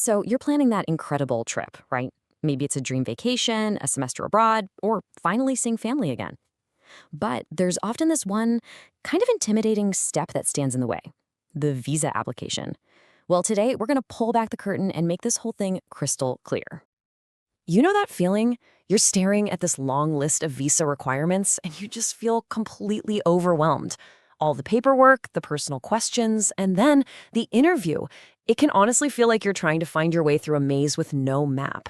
So you're planning that incredible trip, right? Maybe it's a dream vacation, a semester abroad, or finally seeing family again. But there's often this one kind of intimidating step that stands in the way: the visa application. Well, today we're going to pull back the curtain and make this whole thing crystal clear. You know that feeling? You're staring at this long list of visa requirements and you just feel completely overwhelmed. All the paperwork, the personal questions, and then the interview. It can honestly feel like you're trying to find your way through a maze with no map.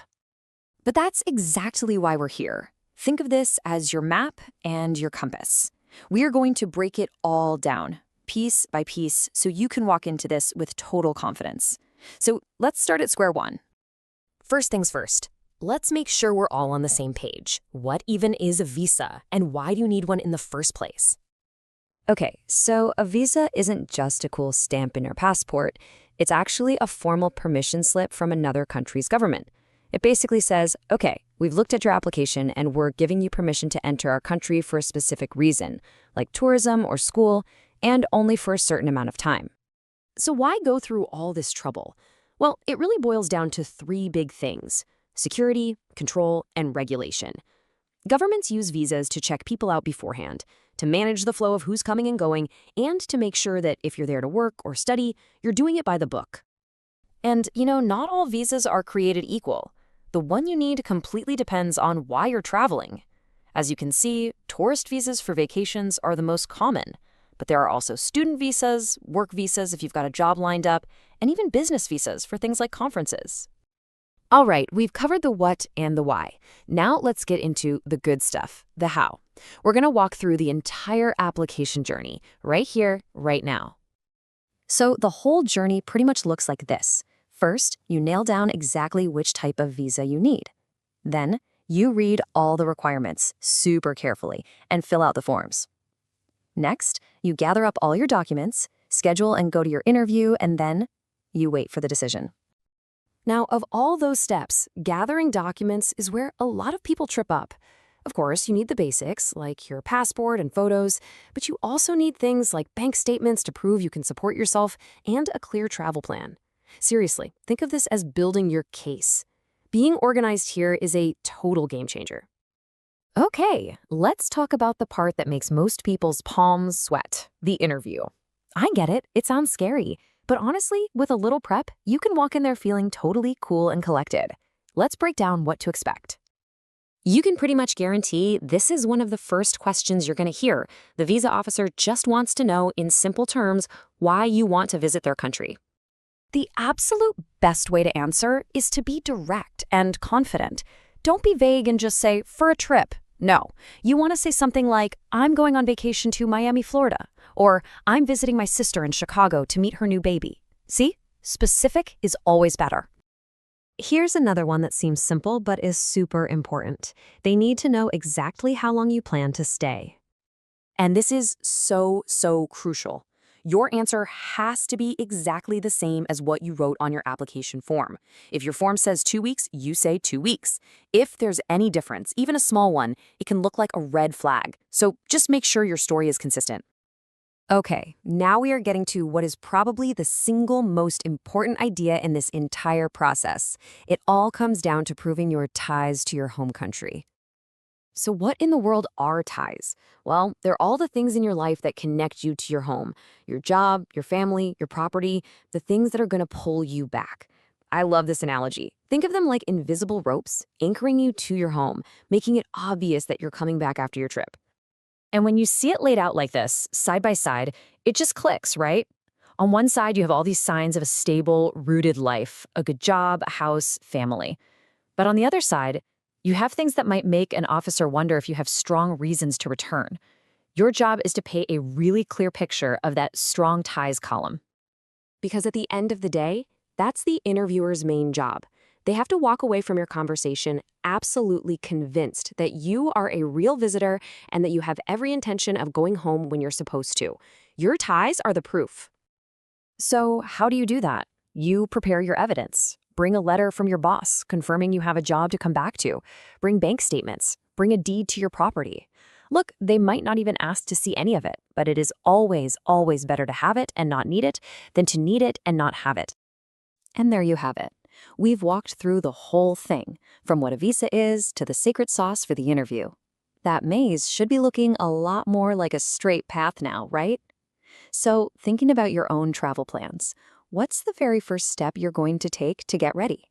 But that's exactly why we're here. Think of this as your map and your compass. We are going to break it all down, piece by piece, so you can walk into this with total confidence. So let's start at square one. First things first. Let's make sure we're all on the same page. What even is a visa, and why do you need one in the first place? Okay, so a visa isn't just a cool stamp in your passport. It's actually a formal permission slip from another country's government. It basically says, okay, we've looked at your application and we're giving you permission to enter our country for a specific reason, like tourism or school, and only for a certain amount of time. So why go through all this trouble? Well, it really boils down to three big things: security, control, and regulation. Governments use visas to check people out beforehand, to manage the flow of who's coming and going, and to make sure that if you're there to work or study, you're doing it by the book. And, not all visas are created equal. The one you need completely depends on why you're traveling. As you can see, tourist visas for vacations are the most common, but there are also student visas, work visas if you've got a job lined up, and even business visas for things like conferences. All right, we've covered the what and the why. Now let's get into the good stuff, the how. We're going to walk through the entire application journey, right here, right now. So the whole journey pretty much looks like this. First, you nail down exactly which type of visa you need. Then, you read all the requirements super carefully and fill out the forms. Next, you gather up all your documents, schedule and go to your interview, and then you wait for the decision. Now, of all those steps, gathering documents is where a lot of people trip up. Of course, you need the basics, like your passport and photos, but you also need things like bank statements to prove you can support yourself and a clear travel plan. Seriously, think of this as building your case. Being organized here is a total game changer. Okay, let's talk about the part that makes most people's palms sweat: the interview. I get it, it sounds scary. But honestly, with a little prep, you can walk in there feeling totally cool and collected. Let's break down what to expect. You can pretty much guarantee this is one of the first questions you're going to hear. The visa officer just wants to know, in simple terms, why you want to visit their country. The absolute best way to answer is to be direct and confident. Don't be vague and just say, for a trip. No, you want to say something like, I'm going on vacation to Miami, Florida, or I'm visiting my sister in Chicago to meet her new baby. See? Specific is always better. Here's another one that seems simple but is super important. They need to know exactly how long you plan to stay. And this is so crucial. Your answer has to be exactly the same as what you wrote on your application form. If your form says 2 weeks, you say 2 weeks. If there's any difference, even a small one, it can look like a red flag. So just make sure your story is consistent. Okay, now we are getting to what is probably the single most important idea in this entire process. It all comes down to proving your ties to your home country. So what in the world are ties? Well, they're all the things in your life that connect you to your home: your job, your family, your property, the things that are going to pull you back. I love this analogy. Think of them like invisible ropes anchoring you to your home, making it obvious that you're coming back after your trip. And when you see it laid out like this, side by side, it just clicks, right? On one side, you have all these signs of a stable, rooted life: a good job, a house, family. But on the other side, you have things that might make an officer wonder if you have strong reasons to return. Your job is to paint a really clear picture of that strong ties column. Because at the end of the day, that's the interviewer's main job. They have to walk away from your conversation absolutely convinced that you are a real visitor and that you have every intention of going home when you're supposed to. Your ties are the proof. So how do you do that? You prepare your evidence. Bring a letter from your boss confirming you have a job to come back to. Bring bank statements. Bring a deed to your property. Look, they might not even ask to see any of it, but it is always better to have it and not need it than to need it and not have it. And there you have it. We've walked through the whole thing, from what a visa is to the secret sauce for the interview. That maze should be looking a lot more like a straight path now, right? So, thinking about your own travel plans, what's the very first step you're going to take to get ready?